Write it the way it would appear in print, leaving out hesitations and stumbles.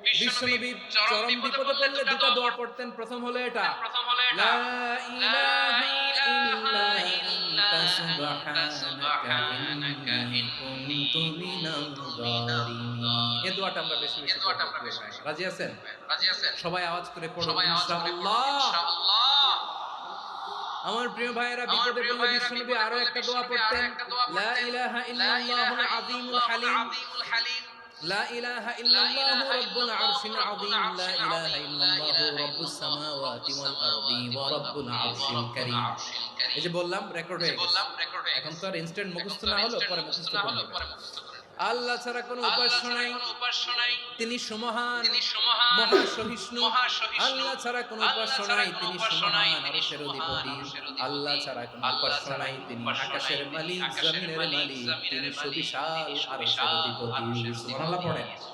বিশ্বনবী চরম বিপদে পড়লে দুটো দোয়া পড়তেন। প্রথম হলো এটা, লা ইলাহা ইল্লা আনতা সুবহানাকা ইন্নী কুনতু মিনাল যালিমিন। এই দোয়াটা আমরা বেশি বেশি পড়ব প্রিয় ভাই। রাজি আছেন? সবাই আওয়াজ করে পড়ুন ইনশাআল্লাহ। আমার প্রিয় ভাইয়েরা, বিপদে পড়লে বিশ্বনবী আরো একটা দোয়া পড়তেন, লা ইলাহা ইল্লাল্লাহুল আযীমুল হালিম, লা ইলাহা ইল্লাল্লাহু রাব্বুল আরশিল আযীম, লা ইলাহা ইল্লাল্লাহু রাব্বুস সামাওয়াতি ওয়াল আরদি ওয়া রাব্বুল আরশিল কারীম। এই যে বললাম, রেকর্ড হয়ে গেছে। এখন তো আর ইনস্ট্যান্ট মুখস্থ না হলো, পরে মুখস্থ করে নেবেন। আল্লাহ ছাড়া কোনো উপাস্য নাই, তিনি সমহান, মহাসহিষ্ণু। আল্লাহ ছাড়া কোনো উপাস্য নাই, তিনি সমহান, আরশের অধিপতি। আল্লাহ ছাড়া কোনো উপাস্য নাই, তিনি আকাশের মালিক, জমিনের মালিক, তিনি সুবিশাল, আরশের অধিপতি। সুবহানাল্লাহ পড়েন।